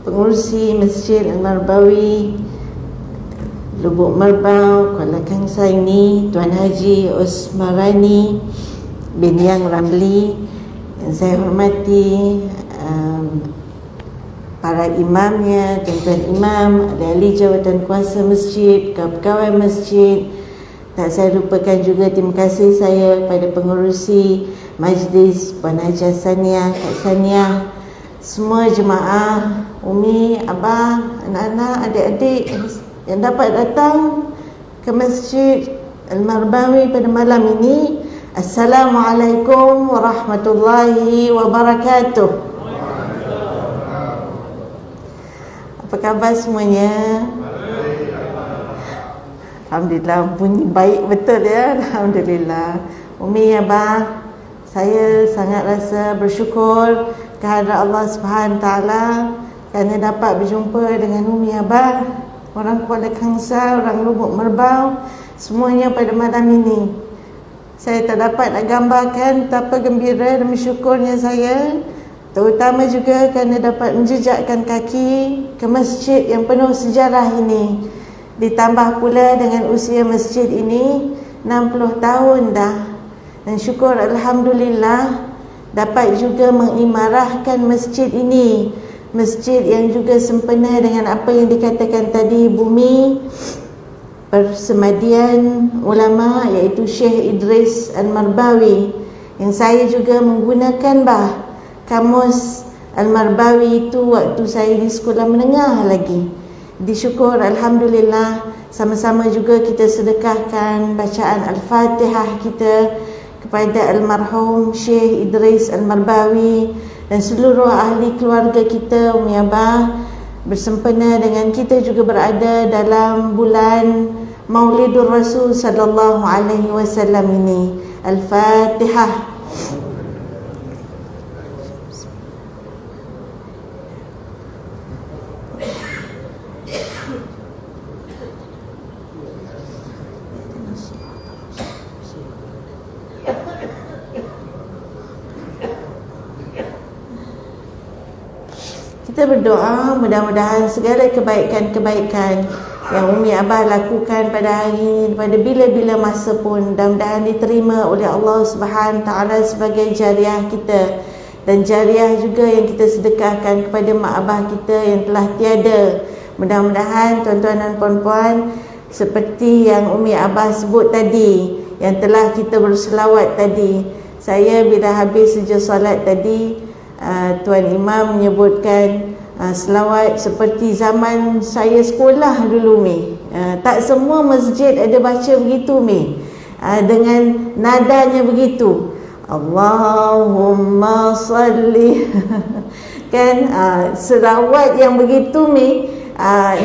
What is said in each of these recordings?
pengurusi Masjid Al-Marbawi Lubuk Merbau, Kuala Kangsar ini, Tuan Haji Osmarani bin Yang Ramli, yang saya hormati para imamnya, tuan-tuan imam, ahli jawatan kuasa masjid, pegawai masjid. Tak saya lupakan juga terima kasih saya kepada pengurusi majlis, Puan Haji Saniah, Kak Saniah, semua jemaah, Umi, Abah, anak-anak, adik-adik yang dapat datang ke Masjid Al-Marbawi pada malam ini. Assalamualaikum warahmatullahi wabarakatuh. Apa khabar semuanya? Alhamdulillah, bunyi baik betul ya. Alhamdulillah. Umi, Abah, saya sangat rasa bersyukur kehadrat Allah Subhanahu Taala kerana dapat berjumpa dengan Umi, Abah, orang Kuala Kangsar, orang Lubuk Merbau, semuanya pada malam ini. Saya tak dapat nak gambarkan betapa gembira dan bersyukurnya saya, terutama juga kerana dapat menjejakkan kaki ke masjid yang penuh sejarah ini. Ditambah pula dengan usia masjid ini 60 tahun dah. Dan syukur Alhamdulillah dapat juga mengimarahkan masjid ini. Masjid yang juga sempena dengan apa yang dikatakan tadi, bumi persemadian ulama, iaitu Syekh Idris Al-Marbawi, yang saya juga menggunakan kamus Al-Marbawi itu waktu saya di sekolah menengah lagi. Disyukur Alhamdulillah, sama-sama juga kita sedekahkan bacaan Al-Fatihah kita kepada almarhum Syekh Idris Al-Marbawi dan seluruh ahli keluarga kita, Umi Abah, bersempena dengan kita juga berada dalam bulan Maulidur Rasul sallallahu alaihi wasallam ini. Al-Fatihah. Kita berdoa mudah-mudahan segala kebaikan-kebaikan yang Umi Abah lakukan pada hari ini, pada bila-bila masa pun, mudah-mudahan diterima oleh Allah Subhanahu Taala sebagai jariah kita, dan jariah juga yang kita sedekahkan kepada mak abah kita yang telah tiada. Mudah-mudahan tuan-tuan dan puan-puan, seperti yang Umi Abah sebut tadi, yang telah kita berselawat tadi. Saya bila habis saja solat tadi, Tuan Imam menyebutkan selawat seperti zaman saya sekolah dulu, Mi. Tak semua masjid ada baca begitu, Mi. Dengan nadanya begitu. Allahumma salli. Kan selawat yang begitu, Mi.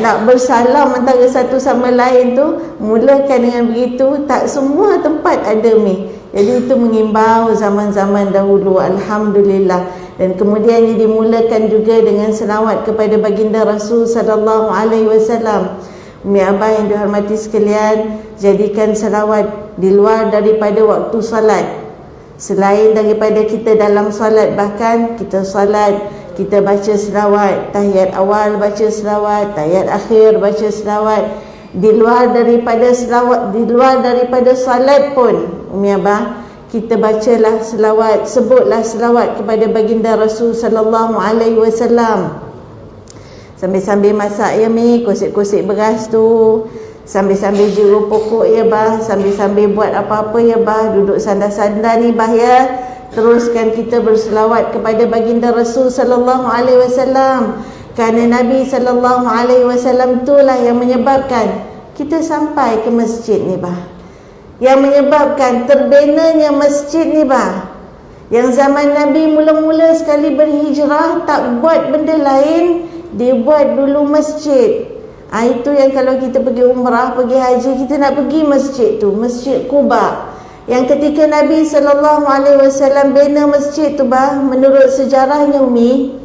Nak bersalam antara satu sama lain tu, mulakan dengan begitu. Tak semua tempat ada, Mi. Jadi itu mengimbau zaman-zaman dahulu, Alhamdulillah. Dan kemudian dimulakan juga dengan selawat kepada baginda Rasul sallallahu alaihi wasallam. Umi Abah yang dihormati sekalian, jadikan selawat di luar daripada waktu salat. Selain daripada kita dalam salat, bahkan kita salat, kita baca selawat. Tahiyat awal baca selawat, tahiyat akhir baca selawat. Di luar daripada selawat, di luar daripada salat pun, Umi Abah, kita bacalah selawat, sebutlah selawat kepada baginda Rasul sallallahu alaihi wasallam. Sambil-sambil masak ya, Mi, kosek-kosek beras tu, sambil-sambil jeruk pokok ya, Bah, sambil-sambil buat apa-apa ya, Bah, duduk sandar-sandar ni, Bah, ya. Teruskan kita berselawat kepada baginda Rasul sallallahu alaihi wasallam. Kerana Nabi sallallahu alaihi wasallam itulah yang menyebabkan kita sampai ke masjid ni, Bah. Yang menyebabkan terbenanya masjid ni, Bah. Yang zaman Nabi mula-mula sekali berhijrah, tak buat benda lain, dia buat dulu masjid. Itu yang kalau kita pergi umrah, pergi haji, kita nak pergi masjid tu, Masjid Quba. Yang ketika Nabi SAW bina masjid tu, Bah, menurut sejarahnya, Umi,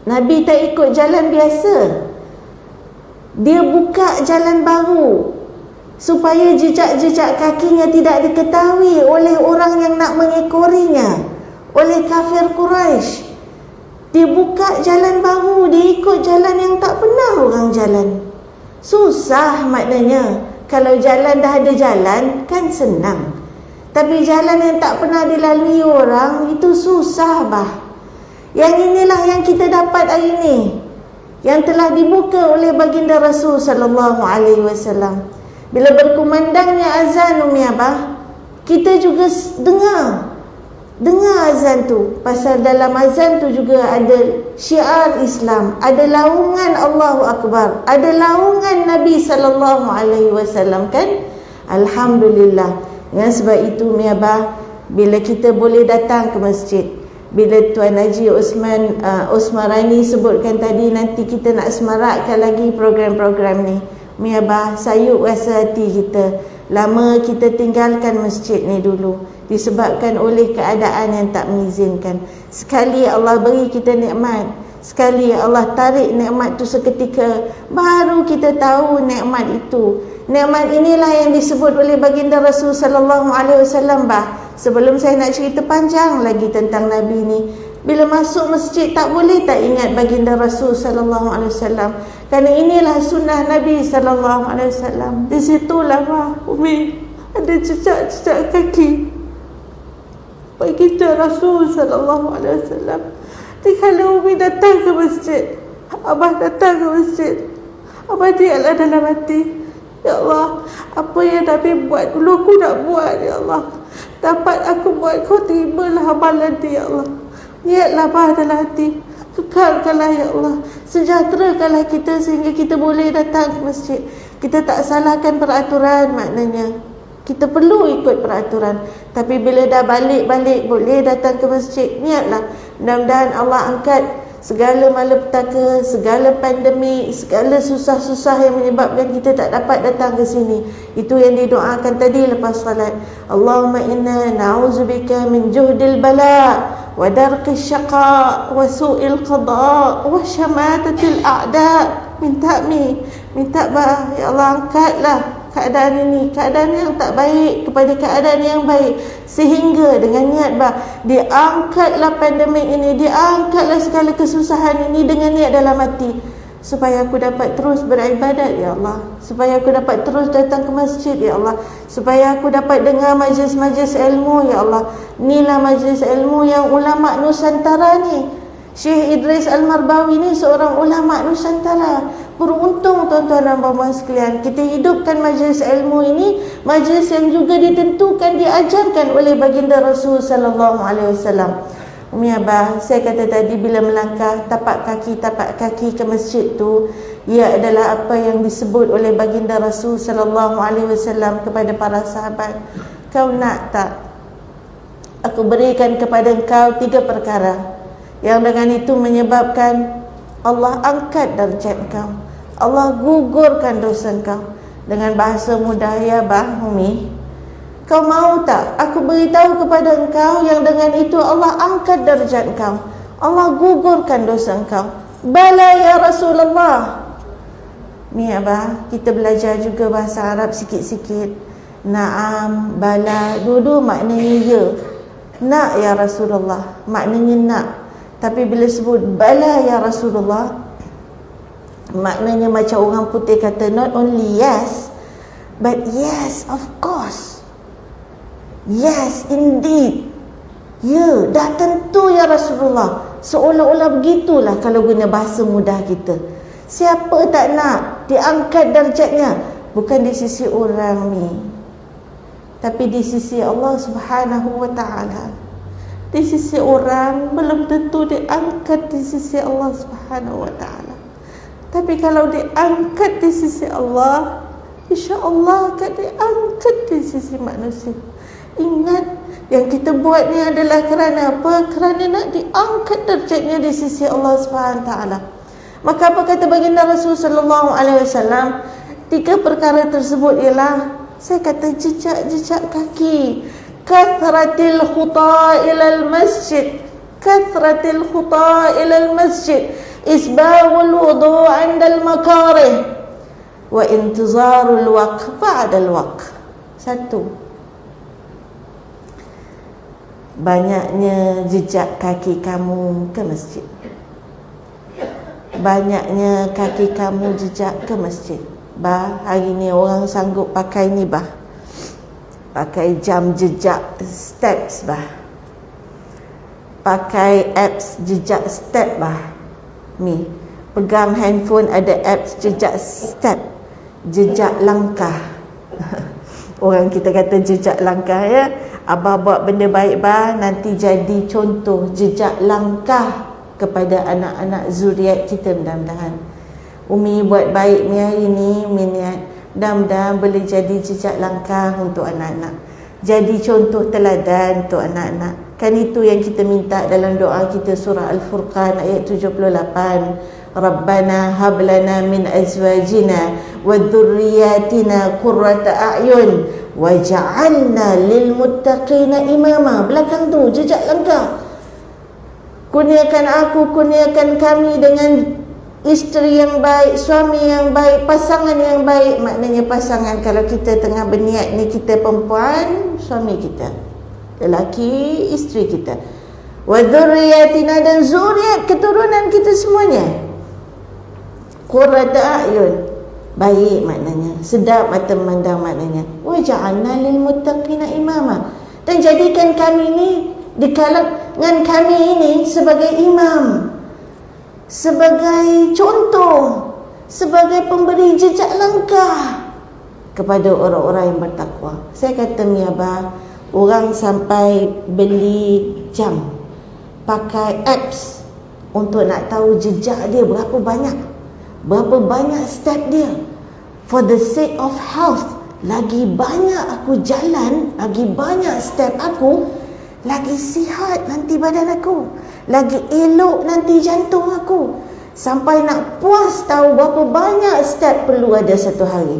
Nabi tak ikut jalan biasa. Dia buka jalan baru supaya jejak-jejak kakinya tidak diketahui oleh orang yang nak mengekorinya, oleh kafir Quraisy. Dia buka jalan baru, dia ikut jalan yang tak pernah orang jalan. Susah maknanya. Kalau jalan dah ada jalan, kan senang. Tapi jalan yang tak pernah dilalui orang, itu susah bah. Yang inilah yang kita dapat hari ini, yang telah dibuka oleh baginda Rasul sallallahu alaihi wasallam. Bila berkumandangnya azan Umi Abah, kita juga dengar azan tu. Pasal dalam azan tu juga ada syiar Islam, ada laungan Allahu Akbar, ada laungan Nabi sallallahu alaihi wasallam kan? Alhamdulillah. Dengan sebab itu Umi Abah, bila kita boleh datang ke masjid, bila Tuan Haji Osmarani sebutkan tadi nanti kita nak semarakkan lagi program-program ni, Umi Abah, sayup rasa hati kita. Lama kita tinggalkan masjid ni dulu disebabkan oleh keadaan yang tak mengizinkan. Sekali Allah beri kita nikmat, sekali Allah tarik nikmat tu seketika, baru kita tahu nikmat itu. Nikmat inilah yang disebut oleh baginda Rasul sallallahu alaihi wasallam bah. Sebelum saya nak cerita panjang lagi tentang Nabi ni, bila masuk masjid tak boleh tak ingat baginda Rasul sallallahu alaihi wasallam. Kerana inilah sunnah Nabi sallallahu alaihi wasallam. Di situlah Umi ada jejak-jejak kaki baginda Rasul sallallahu alaihi wasallam. Kalau Umi datang ke masjid, Abah datang ke masjid, Abah dialah dalam hati, ya Allah, apa yang Nabi buat dulu aku nak buat, ya Allah. Dapat aku buat, kau terimalah amalan dia, ya Allah. Niatlah Abah dalam hati, kekalkanlah ya Allah, sejahterakanlah kita sehingga kita boleh datang ke masjid. Kita tak salahkan peraturan, maknanya kita perlu ikut peraturan. Tapi bila dah balik-balik boleh datang ke masjid, niatlah. Mudah-mudahan Allah angkat segala malapetaka, segala pandemik, segala susah-susah yang menyebabkan kita tak dapat datang ke sini. Itu yang didoakan tadi lepas salat. Allahumma inna na'udzubika min juhdil bala wa darqis syaqa wa su'il qada wa syamatatil a'da. Minta bah, ya Allah, angkatlah keadaan ini, keadaan yang tak baik kepada keadaan yang baik, sehingga dengan niat bah, diangkatlah pandemik ini, diangkatlah segala kesusahan ini dengan niat dalam hati, supaya aku dapat terus beribadat ya Allah, supaya aku dapat terus datang ke masjid ya Allah, supaya aku dapat dengar majlis-majlis ilmu ya Allah. Inilah majlis ilmu yang ulama Nusantara ni. Syekh Idris Al-Marbawi ni seorang ulama Nusantara. Beruntung tuan-tuan dan puan-puan sekalian, kita hidupkan majlis ilmu ini, majlis yang juga ditentukan, diajarkan oleh baginda Rasul sallallahu alaihi wasallam. Umi Abah, saya kata tadi bila melangkah tapak kaki ke masjid tu, ia adalah apa yang disebut oleh baginda Rasul sallallahu alaihi wasallam kepada para sahabat. Kau nak tak aku berikan kepada engkau 3 perkara yang dengan itu menyebabkan Allah angkat darjat kau, Allah gugurkan dosa kau. Dengan bahasa mudah ya bah Umi, kau mau tak aku beritahu kepada engkau yang dengan itu Allah angkat darjat kau, Allah gugurkan dosa kau? Bala ya Rasulullah. Ni abah, kita belajar juga bahasa Arab sikit-sikit. Naam, bala, dua-dua maknanya ya. Nak ya Rasulullah, maknanya nak. Tapi bila sebut bala ya Rasulullah, maknanya macam orang putih kata not only yes, but yes of course. Yes indeed. Ya, dah tentu ya Rasulullah. Seolah-olah begitulah kalau guna bahasa mudah kita. Siapa tak nak diangkat darjatnya? Bukan di sisi orang ni, tapi di sisi Allah Subhanahu wa ta'ala. Di sisi orang belum tentu diangkat di sisi Allah Subhanahu wa ta'ala. Tapi kalau diangkat di sisi Allah, insya-Allah akan diangkat di sisi manusia. Ingat, yang kita buat ni adalah kerana apa? Kerana nak diangkat darjatnya di sisi Allah Subhanahu wa ta'ala. Maka apa kata baginda Rasul sallallahu alaihi wasallam? 3 perkara tersebut ialah, saya kata jejak-jejak kaki. Kathratil khuta ilal masjid, kathratil khuta ilal masjid, isbagul wudu' 'inda al-makarih, wa intizarul waqf ba'da al-waqf. 1, banyaknya jejak kaki kamu ke masjid. banyaknya kaki kamu jejak ke masjid. Hari ni orang sanggup pakai ni pakai jam jejak steps pakai apps jejak step ni pegang handphone ada apps jejak step, jejak langkah. Orang kita kata jejak langkah ya. Abah buat benda baik nanti jadi contoh jejak langkah kepada anak-anak zuriat kita mudah-mudahan. Umi buat baik ni hari ni, Umi niat mudah-mudahan boleh jadi jejak langkah untuk anak-anak, jadi contoh teladan untuk anak-anak. Kan itu yang kita minta dalam doa kita surah Al-Furqan ayat 78. Rabbana hablana min azwajina wa dhurriyyatina qurrata a'yun waj'alna lil muttaqina imama. Belakang tu jejak langkah. Kurniakan aku, kurniakan kami dengan isteri yang baik, suami yang baik, pasangan yang baik. Maknanya pasangan, kalau kita tengah berniat ni, kita perempuan, suami kita, lelaki, isteri kita. Wa dzurriyyatina, dan zuriat keturunan kita semuanya. Qurrata a'yun, baik maknanya, sedap mata memandang maknanya. Wa ja'alna lil muttaqina imama, dan jadikan kami ni di kalangan kami ini sebagai imam, sebagai contoh, sebagai pemberi jejak langkah kepada orang-orang yang bertakwa. Saya kata mi abah, orang sampai beli jam, pakai apps untuk nak tahu jejak dia berapa banyak step dia. For the sake of health, lagi banyak aku jalan, lagi banyak step aku, lagi sihat nanti badan aku, lagi elok nanti jantung aku. Sampai nak puas tahu berapa banyak step perlu ada satu hari.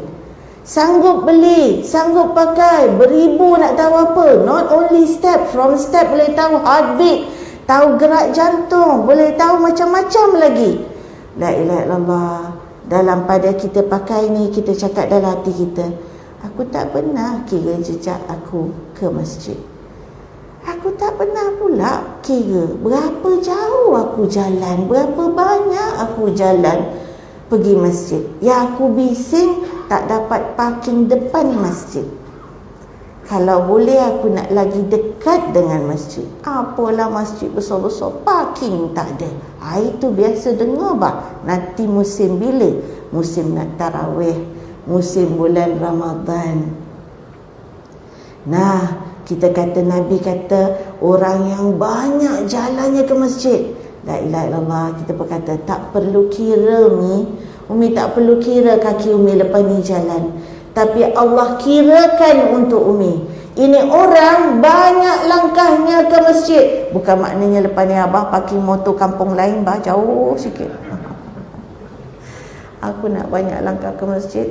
Sanggup beli, sanggup pakai, beribu nak tahu apa. Not only step, from step boleh tahu heartbeat, tahu gerak jantung, boleh tahu macam-macam lagi. La ilaha illallah. Dalam pada kita pakai ni, kita cakap dalam hati kita, aku tak pernah kira jejak aku ke masjid. Aku tak pernah pula kira berapa jauh aku jalan, berapa banyak aku jalan pergi masjid. Yang aku bising tak dapat parking depan masjid. Kalau boleh aku nak lagi dekat dengan masjid. Apalah masjid besar-besar, parking tak ada. Itu biasa dengar nanti musim bila? Musim nak tarawih, musim bulan Ramadan. Nah, kita kata, Nabi kata orang yang banyak jalannya ke masjid, la ilaha illallah, kita berkata tak perlu kira Umi tak perlu kira kaki Umi lepas ni jalan, tapi Allah kirakan untuk Umi. Ini orang banyak langkahnya ke masjid. Bukan maknanya lepas ni abah parking motor kampung lain jauh sikit. Aku nak banyak langkah ke masjid,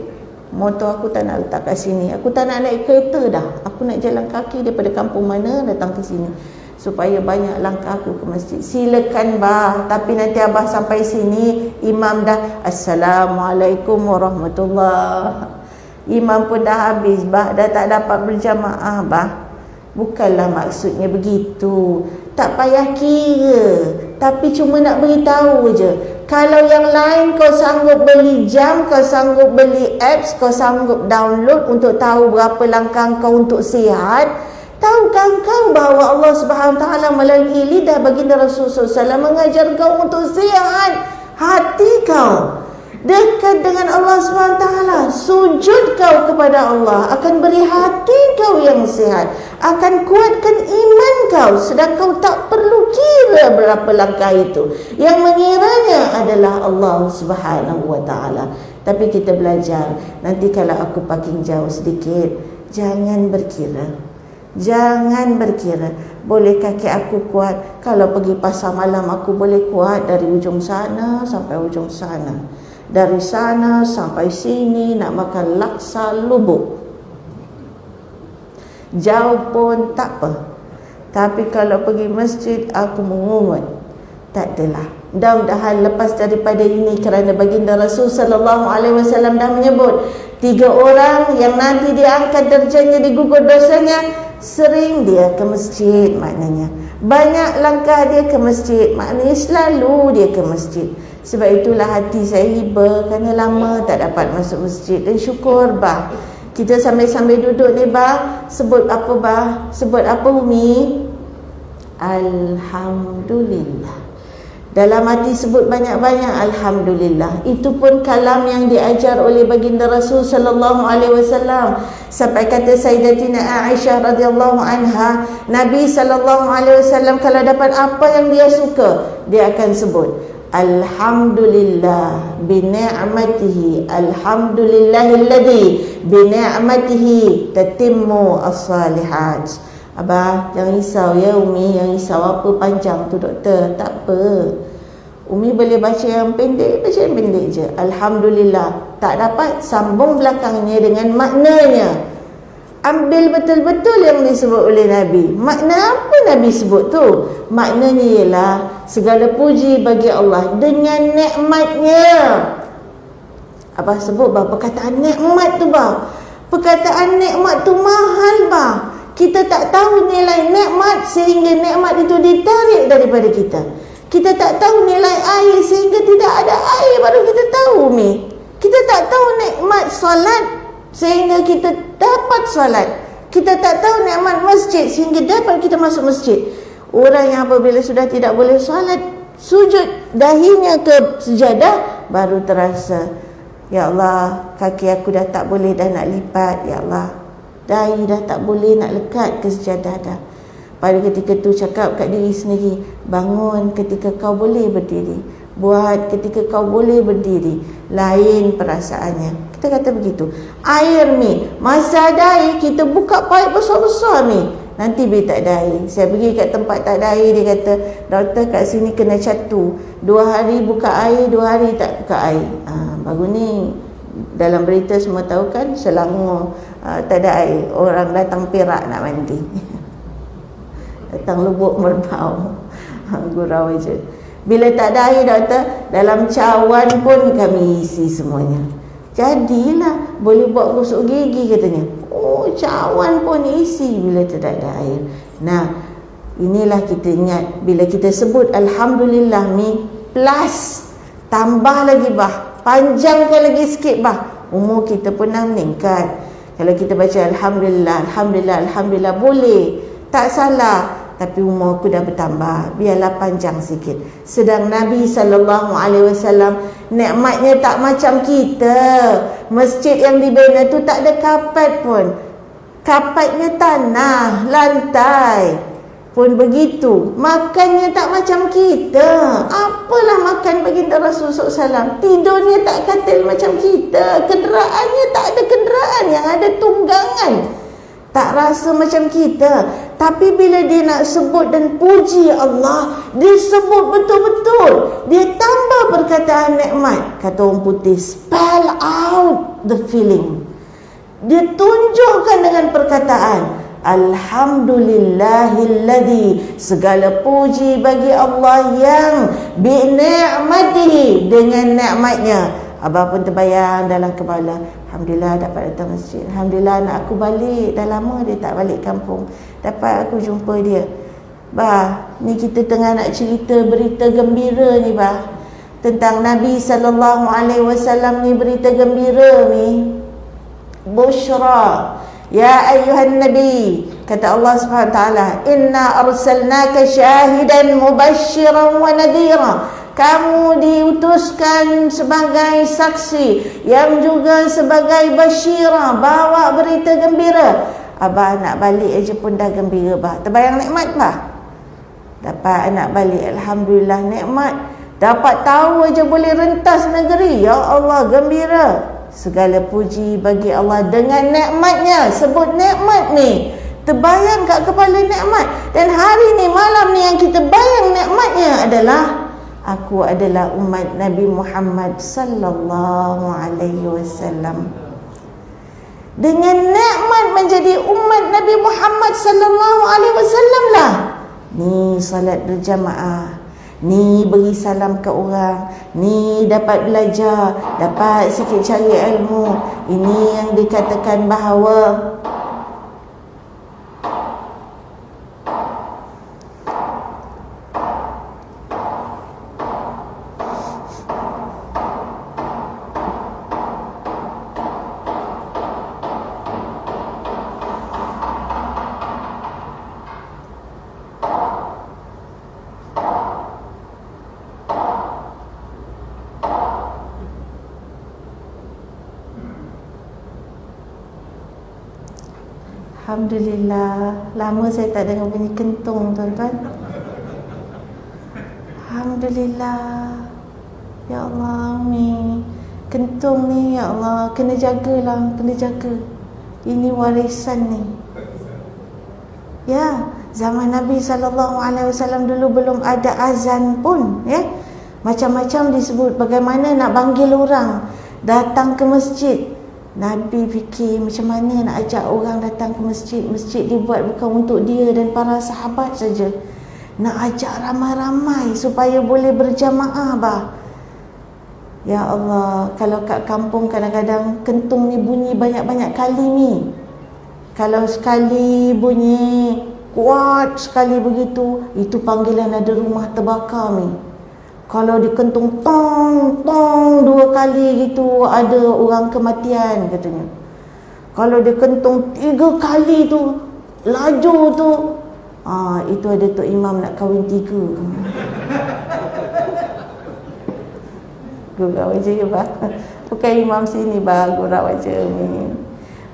motor aku tak nak letak kat sini, aku tak nak naik kereta dah, aku nak jalan kaki daripada kampung mana datang ke sini, supaya banyak langkah aku ke masjid. Silakan tapi nanti abah sampai sini imam dah Assalamualaikum warahmatullahi, imam pun dah habis dah tak dapat berjamaah Bukanlah maksudnya begitu. Tak payah kira, tapi cuma nak beritahu je. Kalau yang lain kau sanggup beli jam, kau sanggup beli apps, kau sanggup download untuk tahu berapa langkah kau untuk sihat, tahukah kau bahawa Allah Subhanahu Taala melalui lidah baginda Rasulullah SAW mengajar kau untuk sihat hati kau, dekat dengan Allah SWT, sujud kau kepada Allah akan beri hati kau yang sihat, akan kuatkan iman kau, sedang kau tak perlu kira berapa langkah itu. Yang mengiranya adalah Allah SWT. Tapi kita belajar, nanti kalau aku parking jauh sedikit, jangan berkira. Jangan berkira, boleh kaki aku kuat, kalau pergi pasar malam aku boleh kuat dari ujung sana sampai ujung sana, dari sana sampai sini nak makan laksa lubuk, jauh pun tak apa. Tapi kalau pergi masjid aku mengungut, tak adalah. Mudah-mudahan lepas daripada ini, kerana baginda Rasul sallallahu alaihi wasallam dah menyebut 3 orang yang nanti diangkat darjahnya, digugur dosanya, sering dia ke masjid, maknanya banyak langkah dia ke masjid, maknanya selalu dia ke masjid. Sebab itulah hati saya riba kerana lama tak dapat masuk masjid. Dan syukur bah, kita sambil-sambil duduk ni bah, sebut apa bah? Sebut apa Umi? Alhamdulillah. Dalam hati sebut banyak-banyak Alhamdulillah. Itu pun kalam yang diajar oleh baginda Rasul sallallahu alaihi wasallam. Sampai kata Sayyidatina Aisyah radhiyallahu anha, Nabi sallallahu alaihi wasallam kalau dapat apa yang dia suka, dia akan sebut Alhamdulillah bi ni'matihi, alhamdulillahilladzi bi ni'matihi tatimmu as-salihat. Abah, jangan risau ya Umi, yang risau apa panjang tu doktor, tak apa. Umi boleh baca yang pendek, baca yang pendek je. Alhamdulillah. Tak dapat, sambung belakangnya dengan maknanya. Ambil betul-betul yang disebut oleh Nabi. Makna apa Nabi sebut tu? Maknanya ialah segala puji bagi Allah dengan nikmatnya. Abah sebut bah, perkataan nikmat tu bah. Perkataan nikmat tu mahal bah. Kita tak tahu nilai nikmat sehingga nikmat itu ditarik daripada kita. Kita tak tahu nilai air sehingga tidak ada air baru kita tahu Umi. Kita tak tahu nikmat solat sehingga kita dapat solat. Kita tak tahu nikmat masjid sehingga dapat kita masuk masjid. Orang yang apabila sudah tidak boleh solat, sujud dahinya ke sejadah, baru terasa, ya Allah, kaki aku dah tak boleh dah nak lipat, ya Allah, dahi dah tak boleh nak lekat ke sejadah dah. Pada ketika tu cakap kat diri sendiri, bangun ketika kau boleh berdiri, buat ketika kau boleh berdiri. Lain perasaannya. Kita kata begitu. Air ni, masa ada air, kita buka paip besar-besar ni, nanti bila tak ada air. Saya pergi kat tempat tak ada air, dia kata, doktor kat sini kena catu, 2 hari buka air, 2 hari tak buka air. Baru ni dalam berita semua tahu kan, Selangor tak ada air, orang datang Perak nak mandi. Datang Lubuk Merbau, gurau je. Bila tak ada air doktor, dalam cawan pun kami isi semuanya. Jadilah boleh buat gosok gigi katanya. Oh, cawan pun isi bila tidak ada air. Nah, inilah kita ingat bila kita sebut Alhamdulillah ni, plus tambah lagi bah, panjangkan lagi sikit bah, umur kita pun nak meningkat. Kalau kita baca Alhamdulillah, Alhamdulillah, Alhamdulillah, boleh, tak salah. Tapi umur aku dah bertambah, biarlah panjang sikit. Sedang Nabi SAW nikmatnya tak macam kita. Masjid yang dibina tu tak ada kapet pun. Kapetnya tanah, lantai pun begitu. Makannya tak macam kita. Apalah makan baginda Rasul SAW. Tidurnya tak katil macam kita. Kenderaannya tak ada kenderaan, yang ada tunggangan. Tak rasa macam kita. Tapi bila dia nak sebut dan puji Allah, dia sebut betul-betul. Dia tambah perkataan nikmat. Kata orang putih, spell out the feeling. Dia tunjukkan dengan perkataan Alhamdulillahilladzi, segala puji bagi Allah yang bi ni'matihi, dengan nikmatnya. Abah pun terbayang dalam kepala, Alhamdulillah dapat datang masjid. Alhamdulillah anak aku balik. Dah lama dia tak balik kampung. Dapat aku jumpa dia. Bah, ni kita tengah nak cerita berita gembira ni bah. Tentang Nabi SAW ni, berita gembira ni. Bushra. Ya ayuhan Nabi. Kata Allah SWT, Inna arsalnaka syahidan mubashiran wa nadhira. Kamu diutuskan sebagai saksi yang juga sebagai basyirah, bawa berita gembira. Abah nak balik aja pun dah gembira bah. Terbayang nikmat bah. Dapat anak balik, Alhamdulillah nikmat. Dapat tahu aja boleh rentas negeri. Ya Allah, gembira. Segala puji bagi Allah dengan nikmatnya. Sebut nikmat ni, terbayang kat kepala nikmat. Dan hari ni, malam ni yang kita bayang nikmatnya adalah, aku adalah umat Nabi Muhammad sallallahu alaihi wasallam. Dengan nikmat menjadi umat Nabi Muhammad sallallahu alaihi wasallam lah. Ni salat berjamaah, ni beri salam ke orang, ni dapat belajar, dapat sikit cari ilmu. Ini yang dikatakan bahawa Alhamdulillah. Lama saya tak dengar bunyi kentung, tuan-tuan. Alhamdulillah. Ya Allah, Umi. Kentung ni, ya Allah, kena jagalah, kena jaga. Ini warisan ni. Ya, zaman Nabi SAW dulu belum ada azan pun, ya. Macam-macam disebut bagaimana nak panggil orang datang ke masjid. Nabi fikir macam mana nak ajak orang datang ke masjid. Masjid dibuat bukan untuk dia dan para sahabat saja. Nak ajak ramai-ramai supaya boleh berjamaah bah. Ya Allah, kalau kat kampung kadang-kadang kentung ni bunyi banyak-banyak kali ni. Kalau sekali bunyi kuat sekali begitu, itu panggilan ada rumah terbakar ni. Kalau dikentung tong tong 2 kali gitu, ada orang kematian katanya. Kalau dikentung 3 kali tu, laju tu, itu ada Tok Imam nak kahwin 3. Gurau je ya bah. Bukan imam sini bah, gurau aja ni.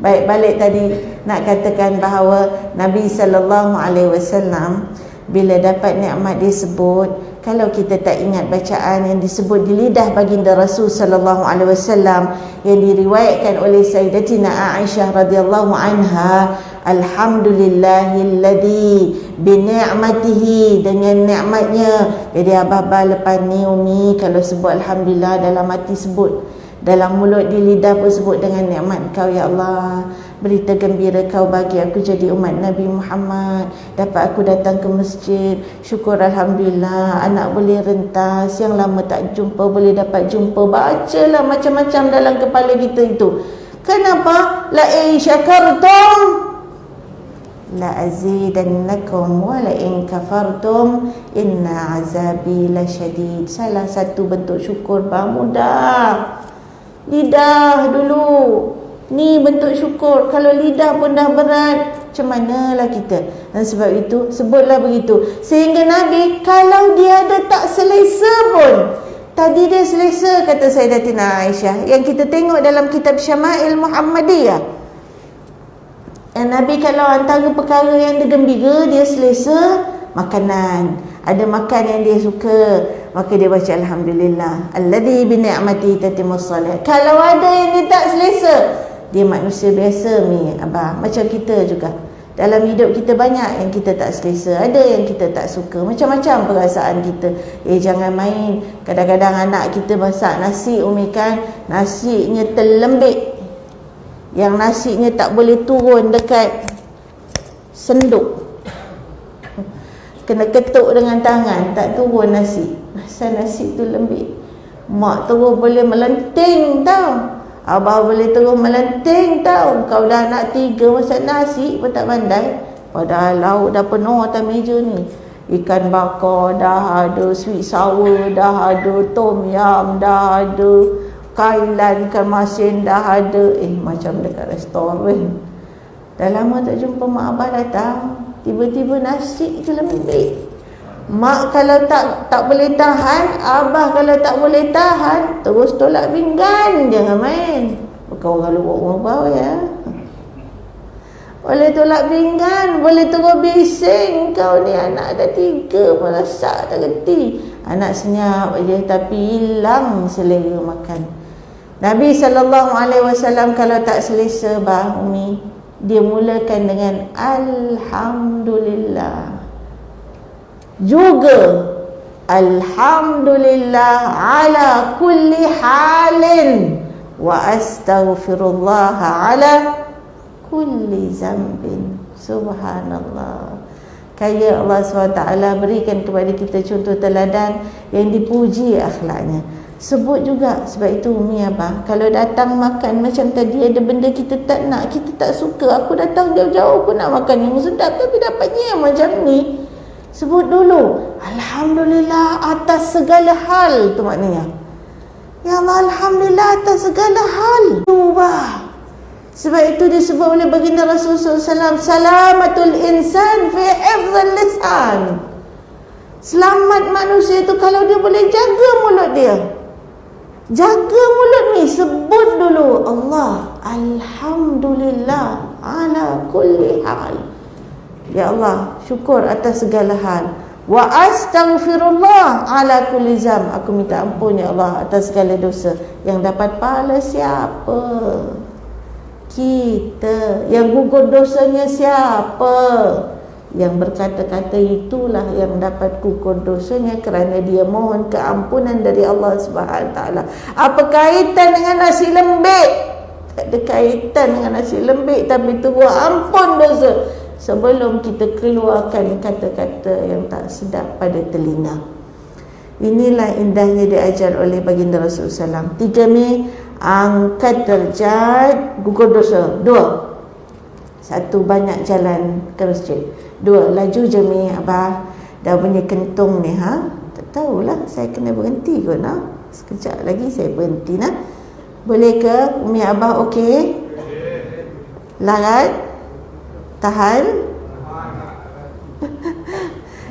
Baik, balik tadi nak katakan bahawa Nabi SAW bila dapat nikmat disebut, kalau kita tak ingat bacaan yang disebut di lidah baginda Rasul sallallahu alaihi wasallam yang diriwayatkan oleh Sayyidatina Aisyah radhiyallahu anha, alhamdulillahilladzi bi ni'matihi, dengan nikmatnya. Jadi abah-abah lepas ni Umi kalau sebut alhamdulillah dalam hati sebut, dalam mulut di lidah pun sebut dengan nikmat Kau ya Allah. Berita gembira Kau bagi aku jadi umat Nabi Muhammad, dapat aku datang ke masjid. Syukur alhamdulillah, anak boleh rentas, yang lama tak jumpa boleh dapat jumpa. Bacalah macam-macam dalam kepala kita itu. Kenapa? La in syakartum la azidannakum wa la in kafartum inna azabi lasyadid. Salah satu bentuk syukur mudah. Lidah dulu. Ni bentuk syukur. Kalau lidah pun dah berat, macam manalah kita? Dan sebab itu sebutlah begitu. Sehingga Nabi kalau dia ada tak selesa pun, tadi dia selesa kata Sayyidatina Aisyah, yang kita tengok dalam kitab Syama'il Muhammadiyah. Dan Nabi kalau antara perkara yang dia gembira, dia selesa makanan, ada makan yang dia suka, maka dia baca alhamdulillah alladzi bi ni'mati tatimmus shalah. Kalau ada yang dia tak selesa, dia manusia biasa ni abah, macam kita juga. Dalam hidup kita banyak yang kita tak selesa, ada yang kita tak suka, macam-macam perasaan kita. Jangan main. Kadang-kadang anak kita masak nasi, Umi kan, nasinya terlembik, yang nasinya tak boleh turun dekat senduk, kena ketuk dengan tangan, tak turun nasi. Asal nasi tu lembik. Mak terus boleh melenting tau, abah boleh terus melenting tau. Kau dah anak 3 masak nasi pun tak pandai, padahal lauk dah penuh atas meja ni. Ikan bakar dah ada, sweet sour dah ada, tom yum dah ada, kailan ikan masin dah ada. Macam dekat restoran. Dah lama tak jumpa mak abah datang, tiba-tiba nasi tu lembik. Mak kalau tak boleh tahan, abah kalau tak boleh tahan, terus tolak pinggan. Jangan main. Bukan orang luar rumah bau ya. Boleh tolak pinggan, boleh terus bising. Kau ni anak ada 3 melasak tak reti. Anak senyap aja tapi hilang selera makan. Nabi SAW kalau tak selesa bah Umi, dia mulakan dengan alhamdulillah. Juga alhamdulillah ala kulli halin wa astaghfirullah ala kulli zambin. Subhanallah. Kaya Allah SWT berikan kepada kita contoh teladan yang dipuji akhlaknya. Sebut juga. Sebab itu Umi abang, kalau datang makan macam tadi, ada benda kita tak nak, kita tak suka, aku datang jauh-jauh pun nak makan yang sedap, tapi dapatnya yang macam ni, sebut dulu alhamdulillah atas segala hal. Tu maknanya, ya Allah alhamdulillah atas segala hal. Ubah. Sebab itu disebut oleh baginda Rasulullah SAW, salamatul insan fi hifdzil lisan. Selamat manusia itu kalau dia boleh jaga mulut dia. Jaga mulut ni, sebut dulu Allah alhamdulillah ala kulli hal. Ya Allah, syukur atas segala hal. Wa astaghfirullah ala kulli zam. Aku minta ampun ya Allah atas segala dosa. Yang dapat pahala siapa? Kita. Yang gugur dosanya siapa? Yang berkata-kata itulah yang dapat gugur dosanya kerana dia mohon keampunan dari Allah Subhanahu Taala. Apa kaitan dengan nasi lembik? Tak ada kaitan dengan nasi lembik, tapi tunggu ampun dosa sebelum kita keluarkan kata-kata yang tak sedap pada telinga. Inilah indahnya diajar oleh baginda Rasulullah SAW. 3 Mei, angkat derajat, gugur dosa. 2, 1, banyak jalan ke masjid. 2, laju je Mi Abah, dah bunyi kentung ni tak tahulah, saya kena berhenti kot sekejap lagi saya berhenti boleh ke Umi Abah? Okey, larat, tahan.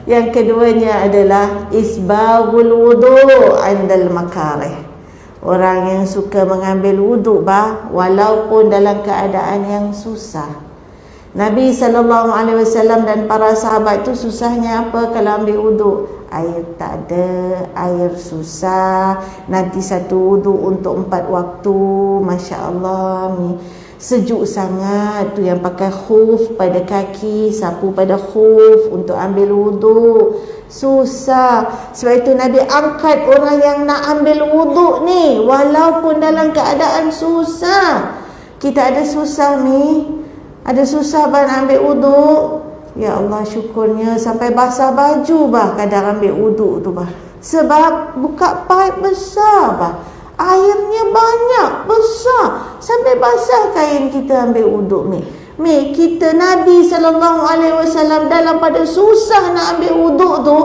Yang keduanya adalah isbagul wudu' andal makarih. Orang yang suka mengambil wuduk walaupun dalam keadaan yang susah. Nabi SAW dan para sahabat tu susahnya apa kalau ambil wuduk? Air tak ada, air susah. Nanti satu wuduk untuk 4 waktu. Masya Allah, sejuk sangat tu yang pakai khuf pada kaki, sapu pada khuf untuk ambil wuduk. Susah. Sebab itu Nabi angkat orang yang nak ambil wuduk ni walaupun dalam keadaan susah. Kita ada susah ada susah nak ambil wuduk. Ya Allah, syukurnya sampai basah baju kadang ambil wuduk tu sebab buka paip besar airnya banyak besar sampai basah kain kita ambil wuduk kita. Nabi SAW dalam pada susah nak ambil wuduk tu,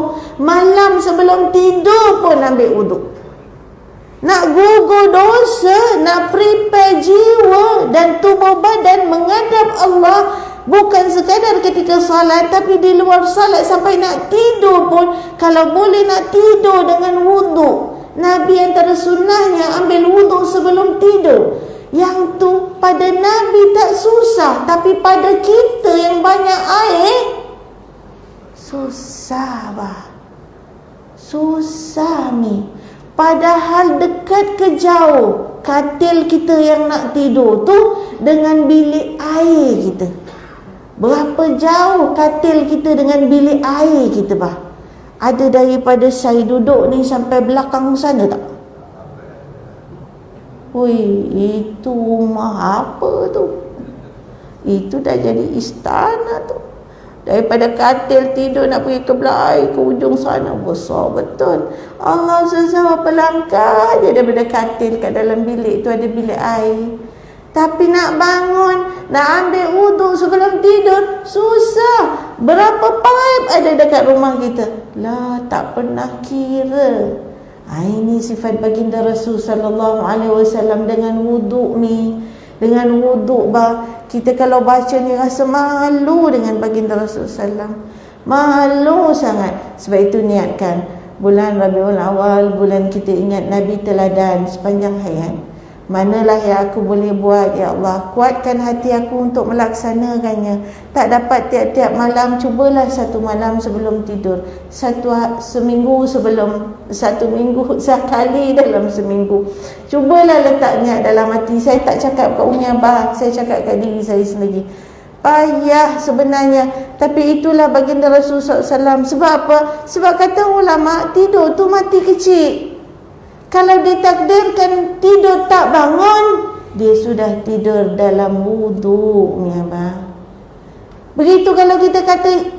malam sebelum tidur pun ambil wuduk. Nak gugur dosa, nak prepare jiwa dan tubuh badan menghadap Allah, bukan sekadar ketika salat, tapi di luar salat sampai nak tidur pun, kalau boleh nak tidur dengan wuduk. Nabi antara sunnahnya ambil wuduk sebelum tidur. Yang tu pada Nabi tak susah, tapi pada kita yang banyak air susah susah Padahal dekat ke jauh katil kita yang nak tidur tu dengan bilik air kita. Berapa jauh katil kita dengan bilik air kita Ada daripada saya duduk ni sampai belakang sana tak? Itu rumah apa tu? Itu dah jadi istana tu. Daripada katil tidur nak pergi ke belah air, ke ujung sana, besar betul. Allah SWT berapa langkah je daripada katil kat dalam bilik tu ada bilik air. Tapi nak bangun, nak ambil wuduk sebelum tidur, susah. Berapa paip ada dekat rumah kita? Tak pernah kira. Ini sifat baginda Rasul SAW dengan wuduk ni. Dengan wuduk kita kalau baca ni rasa malu dengan baginda Rasulullah SAW. Malu sangat. Sebab itu niatkan bulan Rabiul Awal, bulan kita ingat Nabi teladan sepanjang hayat. Manalah yang aku boleh buat, ya Allah, kuatkan hati aku untuk melaksanakannya. Tak dapat tiap-tiap malam, cubalah satu malam sebelum tidur, seminggu sebelum, 1 minggu sekali dalam seminggu. Cubalah letak niat dalam hati. Saya tak cakap kat Umi Abah, saya cakap kat diri saya sendiri. Payah sebenarnya, tapi itulah baginda Rasulullah SAW. Sebab apa? Sebab kata ulama, tidur tu mati kecil. Kalau ditakdirkan tidur tak bangun, dia sudah tidur dalam wuduk. Begitu kalau kita kata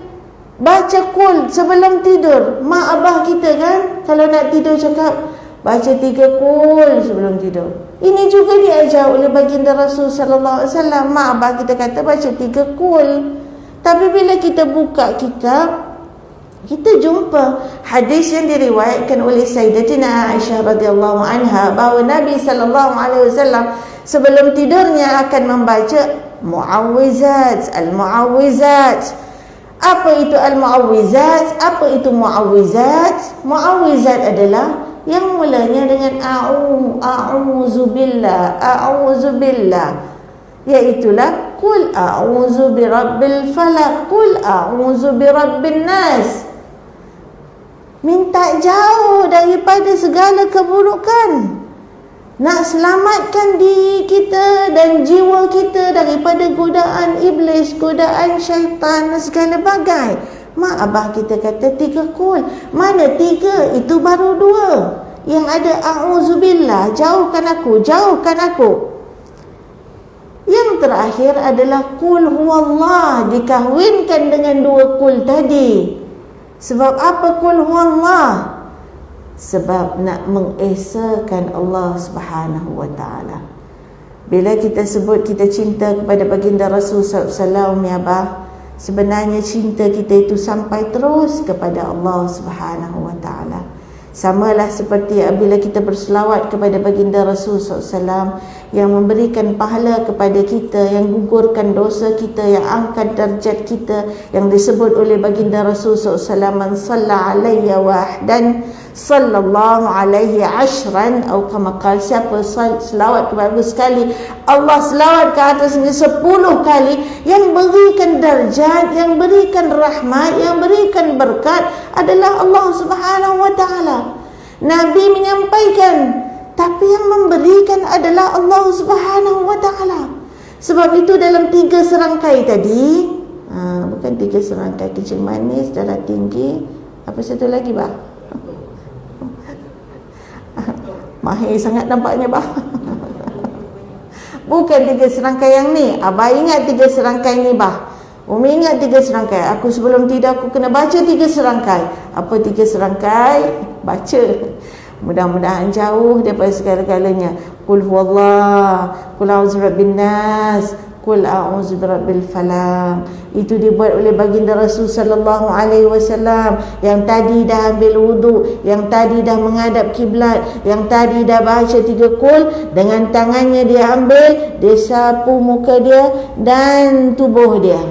baca qul sebelum tidur, mak abah kita kan kalau nak tidur cakap baca 3 qul sebelum tidur. Ini juga diajar oleh baginda Rasul sallallahu alaihi wasallam. Mak abah kita kata baca 3 qul. Tapi bila kita buka kitab, kita jumpa hadis yang diriwayatkan oleh Sayyidatina Aisyah radhiyallahu anha bahawa Nabi sallallahu alaihi wasallam sebelum tidurnya akan membaca muawwizat, al-muawwizat. Apa itu al-muawwizat? Apa itu muawwizat? Muawwizat adalah yang mulanya dengan a'udzubillah, a'udzubillah. Iaitulah qul a'udzu birabbil falaq, qul a'udzu birabbin nas. Minta jauh daripada segala keburukan. Nak selamatkan diri kita dan jiwa kita daripada godaan iblis, godaan syaitan dan segala bagai. Mak abah kita kata 3 qul. Mana 3? Itu baru 2. Yang ada a'udzubillah, jauhkan aku, jauhkan aku. Yang terakhir adalah qul huwallah, dikahwinkan dengan 2 qul tadi. Sebab apa qul huwallah? Sebab nak mengesakan Allah Subhanahu wa taala. Bila kita sebut kita cinta kepada baginda Rasul sallallahu alaihi wasallam, ya bah, sebenarnya cinta kita itu sampai terus kepada Allah Subhanahu wa taala. Samalah seperti apabila kita berselawat kepada baginda Rasul SAW yang memberikan pahala kepada kita, yang gugurkan dosa kita, yang angkat darjat kita, yang disebut oleh baginda Rasul SAW, man salla alayya wahdan sallallahu alaihi ashran, atau kama qala, siapa selawat kepada aku sekali, Allah selawat ke atasnya 10 kali. Yang berikan darjat, yang berikan rahmat, yang berikan berkat adalah Allah Subhanahu wa taala. Nabi menyampaikan, tapi yang memberikan adalah Allah Subhanahu wa taala. Sebab itu dalam 3 serangkai tadi, bukan 3 serangkai, kecil manis, darah tinggi, apa satu lagi bah? Mahir sangat nampaknya bah. Bukan 3 serangkai yang ni. Abah ingat 3 serangkai ni bah. Umi ingat 3 serangkai. Aku sebelum tidur aku kena baca 3 serangkai. Apa 3 serangkai? Baca. Mudah-mudahan jauh daripada segala-galanya. Qul huwallah, qul a'udzu birabbin nas, qul a'udzu birabbil falaq. Itu dibuat oleh baginda Rasul sallallahu alaihi wasallam yang tadi dah ambil wudu, yang tadi dah menghadap kiblat, yang tadi dah baca 3 qul, dengan tangannya dia ambil, dia sapu muka dia dan tubuh dia.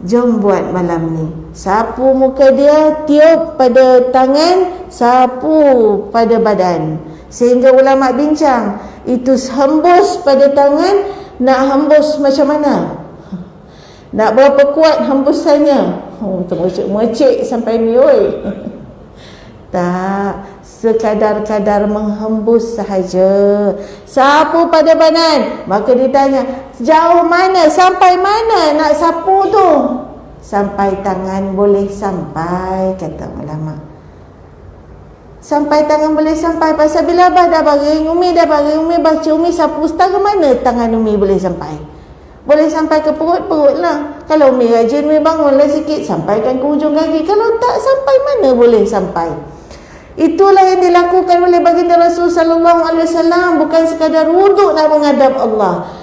Jom buat malam ni. Sapu muka dia, tiup pada tangan, sapu pada badan. Sehingga ulama bincang, itu hembus pada tangan, nak hembus macam mana? Nak berapa kuat hembusannya? Termecik-mecik sampai ni oi. Tak, sekadar-kadar menghembus sahaja. Sapu pada badan. Maka ditanya, jauh mana, sampai mana nak sapu tu? Sampai tangan boleh sampai, kata ulama. Sampai tangan boleh sampai. Pasal bila abah dah baring, Umi dah baring, Umi baca, Umi sapu, setara mana tangan Umi boleh sampai? Boleh sampai ke perut lah. Kalau Umi rajin, Umi bangunlah sikit, sampaikan ke hujung kaki. Kalau tak, sampai mana boleh sampai? Itulah yang dilakukan oleh baginda Rasul sallallahu alaihi wasallam, bukan sekadar wuduk nak menghadap Allah.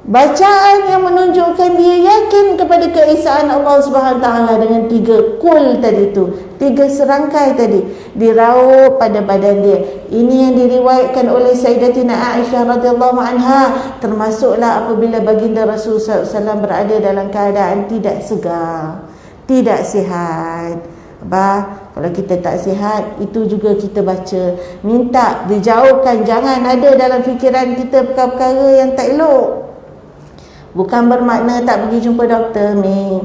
Bacaan yang menunjukkan dia yakin kepada keesaan Allah Subhanahu taala dengan 3 qul tadi tu, 3 serangkai tadi diraup pada badan dia. Ini yang diriwayatkan oleh Sayyidatina Aisyah radhiyallahu anha, termasuklah apabila baginda Rasul sallallahu alaihi wasallam berada dalam keadaan tidak segar, tidak sihat. Kalau kita tak sihat, itu juga kita baca, minta dijauhkan, jangan ada dalam fikiran kita perkara-perkara yang tak elok. Bukan bermakna tak pergi jumpa doktor,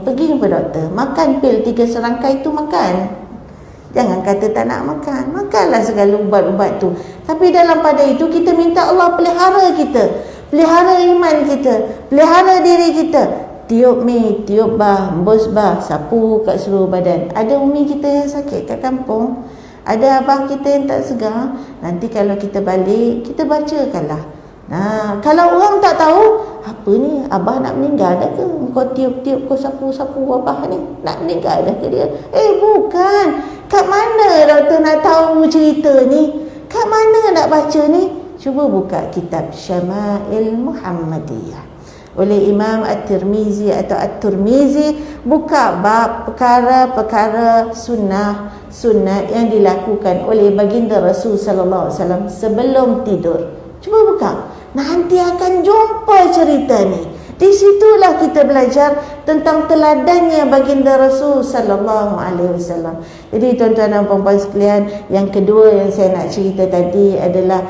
pergi jumpa doktor, makan pil 3 serangkai tu, makan. Jangan kata tak nak makan, makanlah segala ubat-ubat tu. Tapi dalam pada itu kita minta Allah pelihara kita, pelihara iman kita, pelihara diri kita. Tiup tiup bah, hembus bah, sapu kat seluruh badan. Ada umi kita yang sakit kat kampung, ada abang kita yang tak segar. Nanti kalau kita balik, kita bacakanlah. Kalau orang tak tahu, apa ni, abah nak meninggal dah ke? Kau tiup-tiup, kau sapu-sapu abah ni, nak meninggal dah ke dia? Bukan. Kat mana doktor nak tahu cerita ni? Kat mana nak baca ni? Cuba buka kitab Syama'il Muhammadiyah oleh Imam At-Tirmizi atau At-Turmizi. Buka bab perkara-perkara sunat yang dilakukan oleh baginda Rasul sallallahu alaihi wasallam sebelum tidur. Cuba buka. Nanti akan jumpa cerita ni. Di situlah kita belajar tentang teladannya baginda Rasul sallallahu alaihi wasallam. Jadi tuan-tuan dan puan-puan sekalian, yang kedua yang saya nak cerita tadi adalah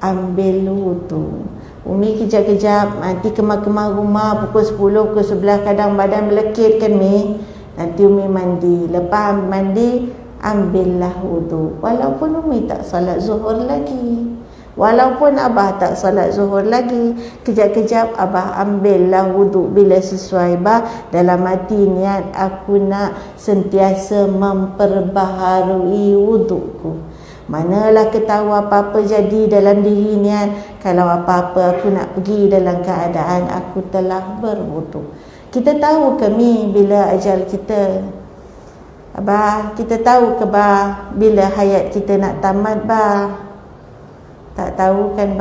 ambil wudu. Umi kejap-kejap nanti kemar-kemar rumah pukul 10, pukul 11 kadang badan melekit kan Mi. Nanti Umi mandi. Lepas mandi, ambillah wudu. Walaupun Umi tak solat zuhur lagi. Walaupun Abah tak solat zuhur lagi, kejap-kejap Abah ambillah wudu bila sesuai. Dalam hati niat aku nak sentiasa memperbaharui wuduku. Manalah ketahu apa-apa jadi dalam diri niat, kalau apa-apa aku nak pergi dalam keadaan aku telah berwudu. Kita tahu ke Mi bila ajal kita? Abah, kita tahu ke bila hayat kita nak tamat Tak tahu kan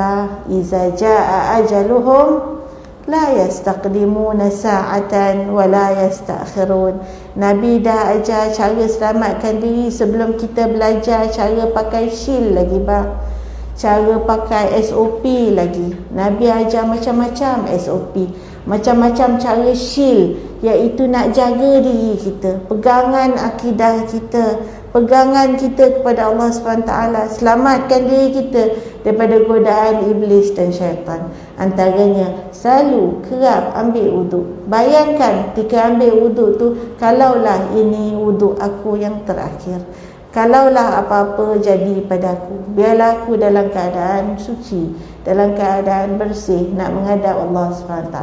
Iza jaa ajaluhum la yastaqdimuna sa'atan wa la yastakhirun. Nabi dah ajar cara selamatkan diri sebelum kita belajar cara pakai shield lagi cara pakai SOP lagi. Nabi ajar macam-macam SOP, macam-macam cara shield, iaitu nak jaga diri kita, pegangan akidah kita, pegangan kita kepada Allah SWT, selamatkan diri kita daripada godaan iblis dan syaitan. Antaranya selalu kerap ambil wuduk. Bayangkan ketika ambil wuduk tu, kalaulah ini wuduk aku yang terakhir, kalaulah apa-apa jadi padaku, biarlah aku dalam keadaan suci, dalam keadaan bersih, nak menghadap Allah SWT.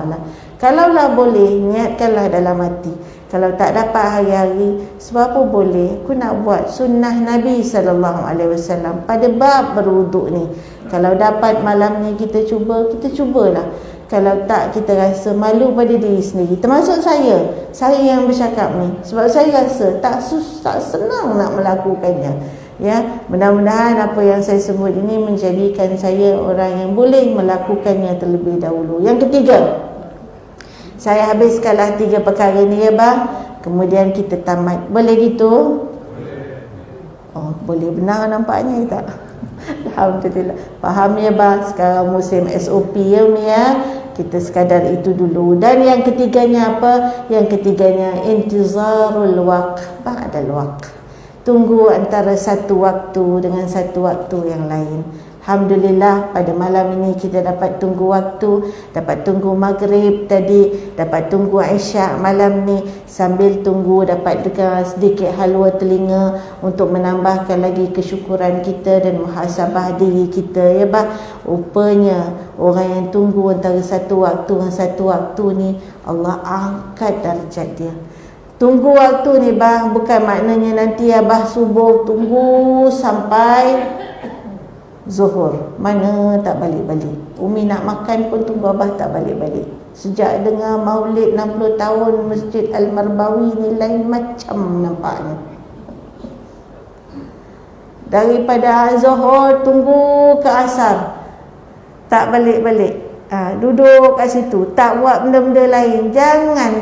Kalaulah boleh, niatkanlah dalam hati. Kalau tak dapat hari-hari, sebab apa boleh, aku nak buat sunnah Nabi SAW pada bab berwuduk ni. Kalau dapat malam ni kita cubalah. Kalau tak, kita rasa malu pada diri sendiri. Termasuk saya yang bercakap ni. Sebab saya rasa tak senang nak melakukannya. Ya, mudah-mudahan apa yang saya sebut ini menjadikan saya orang yang boleh melakukannya terlebih dahulu. Yang ketiga, saya habiskanlah 3 perkara ni ya kemudian kita tamat. Boleh gitu? Oh, boleh benar nampaknya tak? Alhamdulillah. Faham ya sekarang musim SOP ya Umi ya. Kita sekadar itu dulu. Dan yang ketiganya apa? Yang ketiganya intizarul waqt ba'dal waqt. Tunggu antara satu waktu dengan satu waktu yang lain. Alhamdulillah pada malam ini kita dapat tunggu waktu, dapat tunggu maghrib tadi, dapat tunggu isyak malam ni, sambil tunggu dapat dengar sedikit halwa telinga untuk menambahkan lagi kesyukuran kita dan muhasabah diri kita ya Rupanya orang yang tunggu antara satu waktu dengan satu waktu ni, Allah angkat darjat dia. Tunggu waktu ni bukan maknanya nanti subuh tunggu sampai Zuhur, mana tak balik-balik. Umi nak makan pun tunggu Abah tak balik-balik. Sejak dengar maulid 60 tahun Masjid Al-Marbawi ni lain macam nampaknya. Daripada Zuhur tunggu ke Asar, tak balik-balik. Duduk kat situ, tak buat benda-benda lain. Jangan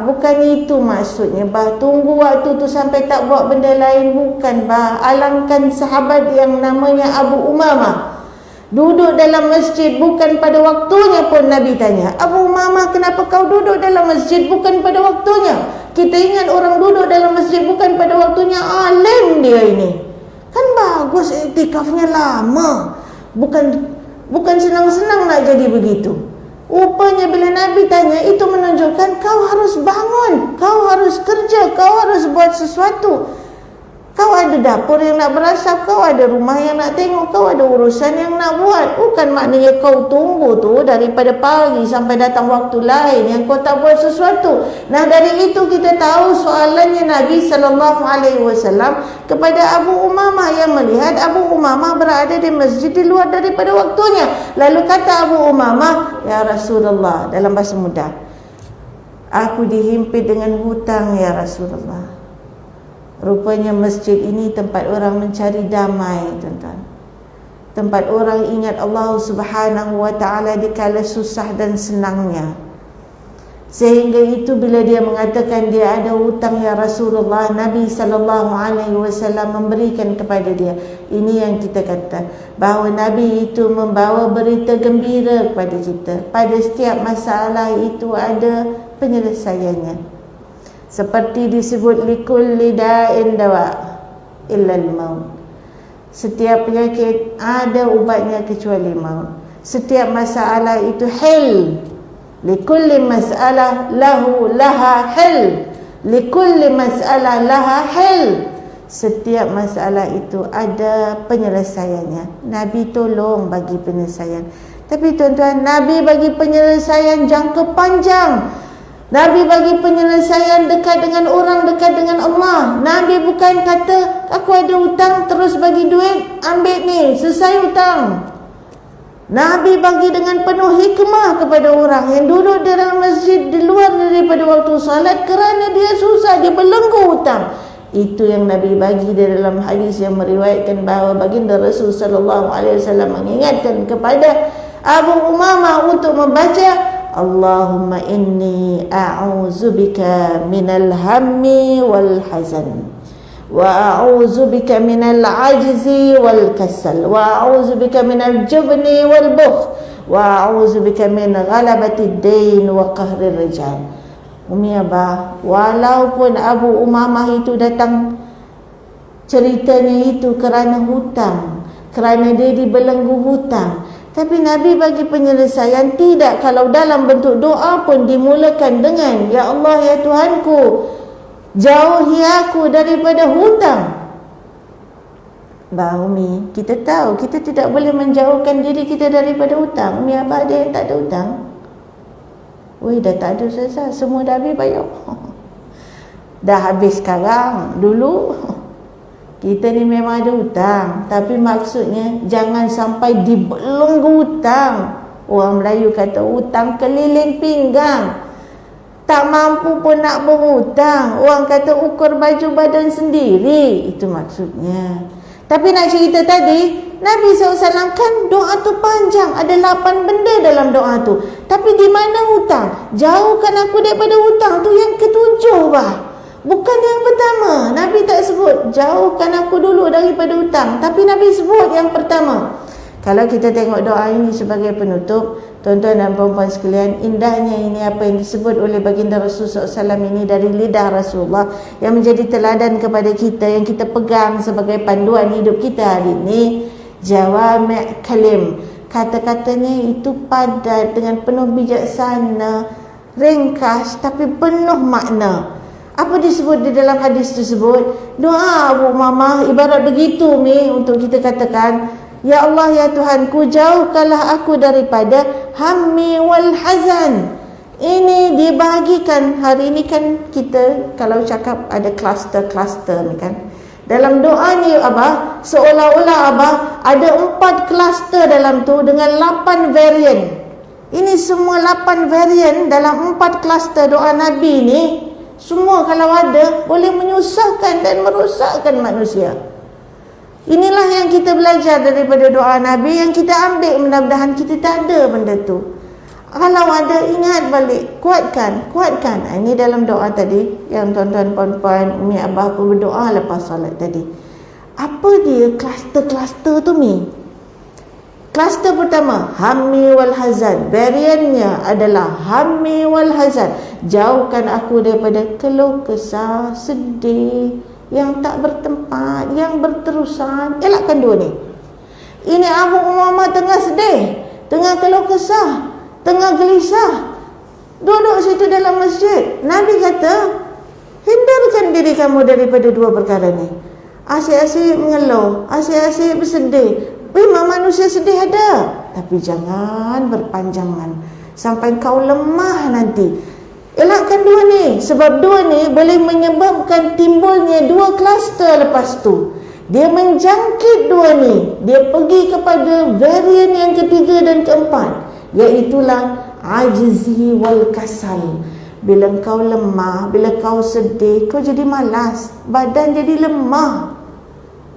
bukan itu maksudnya tunggu waktu tu sampai tak buat benda lain, bukan Alangkan sahabat yang namanya Abu Umamah duduk dalam masjid bukan pada waktunya pun Nabi tanya, Abu Umamah kenapa kau duduk dalam masjid bukan pada waktunya? Kita ingat orang duduk dalam masjid bukan pada waktunya, alim dia ini. Kan bagus iktikafnya lama. Bukan senang-senang nak jadi begitu. Rupanya bila Nabi tanya, itu menunjukkan kau harus bangun, kau harus kerja, kau harus buat sesuatu. Kau ada dapur yang nak berasap, kau ada rumah yang nak tengok, kau ada urusan yang nak buat. Bukan maknanya kau tunggu tu daripada pagi sampai datang waktu lain yang kau tak buat sesuatu. Nah, dari itu kita tahu soalannya Nabi SAW kepada Abu Umamah yang melihat Abu Umamah berada di masjid di luar daripada waktunya. Lalu kata Abu Umamah, ya Rasulullah, dalam bahasa mudah, aku dihimpit dengan hutang ya Rasulullah. Rupanya masjid ini tempat orang mencari damai, tuan-tuan. Tempat orang ingat Allah Subhanahu wa ta'ala di kala susah dan senangnya. Sehingga itu bila dia mengatakan dia ada hutang ya Rasulullah, Nabi SAW memberikan kepada dia. Ini yang kita kata, bahawa Nabi itu membawa berita gembira kepada kita. Pada setiap masalah itu ada penyelesaiannya. Seperti disebut likulli da'in dawa illal maut. Setiap penyakit ada ubatnya kecuali maut. Setiap masalah itu hil. Likulli mas'alah laha hil. Likulli mas'alah laha hil. Setiap masalah itu ada penyelesaiannya. Nabi tolong bagi penyelesaian. Tapi tuan-tuan, Nabi bagi penyelesaian jangka panjang. Nabi bagi penyelesaian dekat dengan orang, dekat dengan Allah. Nabi bukan kata, aku ada hutang terus bagi duit, ambil ni, selesai hutang. Nabi bagi dengan penuh hikmah kepada orang yang duduk di dalam masjid di luar daripada waktu salat kerana dia susah, dia belenggu hutang. Itu yang Nabi bagi di dalam hadis yang meriwayatkan bahawa baginda Rasul sallallahu alaihi wasallam mengingatkan kepada Abu Umamah untuk membaca Allahumma inni a'udzubika minal hammi wal hazan wa a'udzubika minal ajzi wal kasal wa a'udzubika minal jubni wal bukh wa a'udzubika min ghalabati ad-dain wa qahri rijal. Umi Abah, walaupun Abu Umamah itu datang ceritanya itu kerana hutang, kerana dia dibelenggu hutang, tapi Nabi bagi penyelesaian tidak. Kalau dalam bentuk doa pun dimulakan dengan Ya Allah, ya Tuhanku, jauhi aku daripada hutang. Umi, kita tahu kita tidak boleh menjauhkan diri kita daripada hutang. Umi Abah ada yang tak ada hutang? Weh, dah tak ada susah, semua dah habis bayar. Dah habis sekarang. Dulu kita ni memang ada hutang, tapi maksudnya jangan sampai dibelenggu hutang. Orang Melayu kata hutang keliling pinggang. Tak mampu pun nak berhutang. Orang kata ukur baju badan sendiri. Itu maksudnya. Tapi nak cerita tadi, Nabi SAW kan doa tu panjang. Ada 8 benda dalam doa tu. Tapi di mana hutang? Jauhkan aku daripada hutang tu yang ketujuh bah. Bukan yang pertama. Nabi tak sebut jauhkan aku dulu daripada hutang. Tapi Nabi sebut yang pertama. Kalau kita tengok doa ini sebagai penutup, tuan-tuan dan puan-puan sekalian, indahnya ini apa yang disebut oleh baginda Rasulullah SAW ini dari lidah Rasulullah yang menjadi teladan kepada kita, yang kita pegang sebagai panduan hidup kita hari ini. Jawami' kalim, kata-katanya itu padat dengan penuh bijaksana, ringkas tapi penuh makna. Apa disebut di dalam hadis tersebut? Doa Abu Umamah ibarat begitu untuk kita katakan, Ya Allah, ya Tuhanku, jauhkanlah aku daripada hammi wal hazan. Ini dibahagikan. Hari ini kan kita kalau cakap ada kluster-kluster ni kan. Dalam doa ni Abah, seolah-olah Abah ada 4 kluster dalam tu dengan 8 varian. Ini semua 8 varian dalam 4 kluster doa Nabi ni. Semua kalau ada boleh menyusahkan dan merosakkan manusia. Inilah yang kita belajar daripada doa Nabi, yang kita ambil. Mudah-mudahan kita tak ada benda tu. Kalau ada, ingat balik, kuatkan. Ini dalam doa tadi yang tuan-tuan puan-puan Umi Abah pun berdoa lepas solat tadi. Apa dia kluster-kluster tu Kluster pertama, hammi wal hazan. Variannya adalah hammi wal hazan. Jauhkan aku daripada keluh kesah, sedih yang tak bertempat, yang berterusan. Elakkan dua ni. Ini Abu Umamah tengah sedih, tengah keluh kesah, tengah gelisah, duduk situ dalam masjid. Nabi kata, hindarkan diri kamu daripada dua perkara ni. Asyik-asyik mengeluh, asyik-asyik bersedih. Memang manusia sedih ada, tapi jangan berpanjangan sampai kau lemah nanti. Elakkan dua ni, sebab dua ni boleh menyebabkan timbulnya dua kluster lepas tu. Dia menjangkit dua ni, dia pergi kepada varian yang ketiga dan keempat, iaitulah ajzi wal kasal. Bila kau lemah, bila kau sedih, kau jadi malas, badan jadi lemah.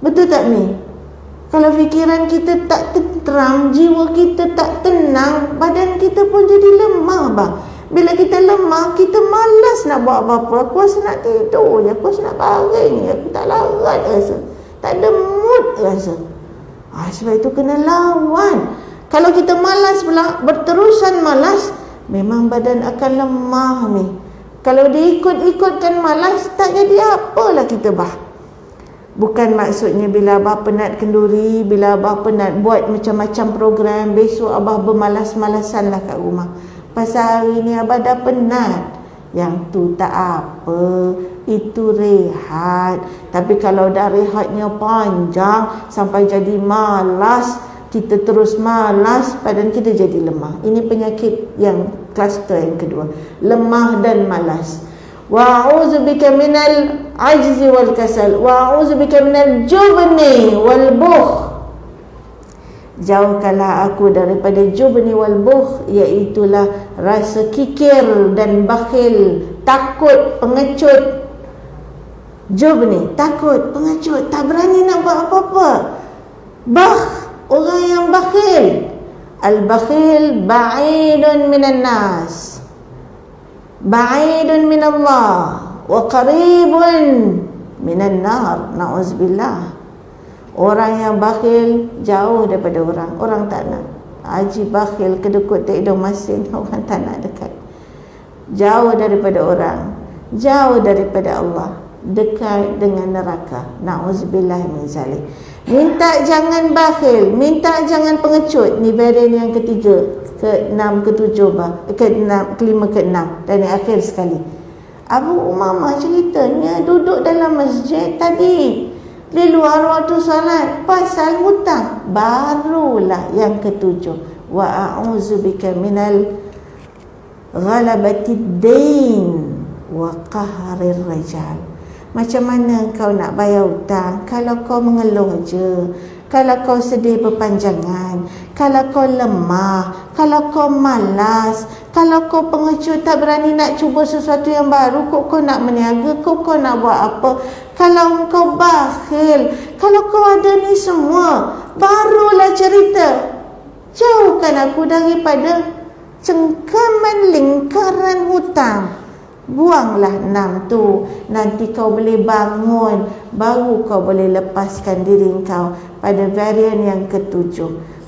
Betul tak ni? Kalau fikiran kita tak tenteram, jiwa kita tak tenang, badan kita pun jadi lemah bah. Bila kita lemah, kita malas nak buat apa-apa. Aku rasa nak tidur je, aku rasa nak baring je, aku tak larat rasa, tak ada mood rasa. Sebab itu kena lawan. Kalau kita malas pula, berterusan malas, memang badan akan lemah ni. Kalau diikut-ikutkan malas, tak jadi apalah kita bah. Bukan maksudnya bila abah penat kenduri, bila abah penat buat macam-macam program, besok abah bermalas-malasan lah kat rumah. Pasal hari ni abah dah penat. Yang tu tak apa, itu rehat. Tapi kalau dah rehatnya panjang sampai jadi malas, kita terus malas, badan kita jadi lemah. Ini penyakit yang kluster yang kedua, lemah dan malas. Wa'udzubika minal ajzi wal kasal, wa'udzubika minal jubni wal bukh. Jauhkanlah aku daripada jubni wal bukh, iaitulah rasa kikir dan bakhil, takut, pengecut. Jubni, takut, pengecut, tak berani nak buat apa-apa. Orang yang bakhil. Al-bakhil ba'idun minan nas, ba'idun minallah, wa qaribun minan nar. Na'udzubillah. Orang yang bakhil jauh daripada orang. Orang tak nak. Haji bakhil, kedekut tak hidung masin, orang tak nak dekat. Jauh daripada orang, jauh daripada Allah, dekat dengan neraka. Na'udzubillah min zalik. Minta jangan bakhil, minta jangan pengecut. Ni varian yang ketiga, ke-6, ke-7, ke-5, ke-6 dan yang akhir sekali. Abu Umamah ceritanya duduk dalam masjid tadi, di luar waktu salat, pasal hutang. Barulah yang ke-7, wa a'udzubika minal ghalabatid dain wa qahrir rijal. Macam mana kau nak bayar hutang kalau kau mengeluh je, kalau kau sedih berpanjangan, kalau kau lemah, kalau kau malas, kalau kau pengecut, tak berani nak cuba sesuatu yang baru, kau nak meniaga, kau nak buat apa, kalau kau bakhil, kalau kau ada ni semua, barulah cerita. Jauhkan aku daripada cengkaman lingkaran hutang. Buanglah 6 tu, nanti kau boleh bangun, baru kau boleh lepaskan diri kau pada varian yang ke-7,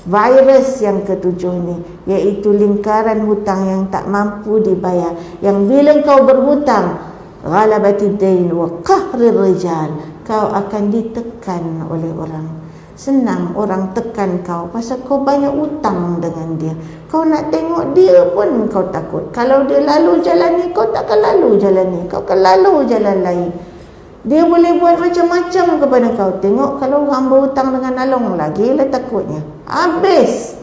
virus yang ke-7 ni, iaitu lingkaran hutang yang tak mampu dibayar, yang bila kau berhutang, ghalabatid dain wa qahrir rijal, kau akan ditekan oleh orang. Senang orang tekan kau pasal kau banyak hutang dengan dia. Kau nak tengok dia pun kau takut. Kalau dia lalu jalan ni, kau takkan lalu jalan ni, kau akan lalu jalan lain. Dia boleh buat macam-macam kepada kau. Tengok kalau orang berhutang dengan Along lagi lah takutnya. Habis.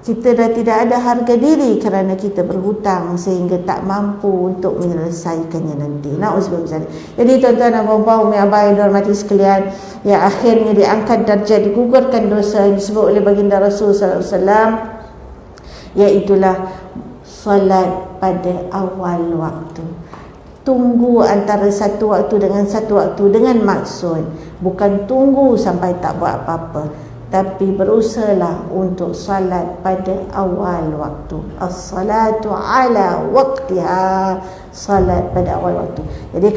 Kita dah tidak ada harga diri kerana kita berhutang sehingga tak mampu untuk menyelesaikannya nanti. Na'udzubillah. Jadi tuan-tuan dan puan-puan, umi abah yang dihormati sekalian, yang akhirnya diangkat darjat, digugurkan dosa yang disebut oleh baginda Rasul sallallahu alaihi wasallam, iaitulah solat pada awal waktu. Tunggu antara satu waktu dengan satu waktu dengan maksud, bukan tunggu sampai tak buat apa-apa, tapi berusahalah untuk salat pada awal waktu. As-salatu ala waqtiha, salat pada awal waktu. Jadi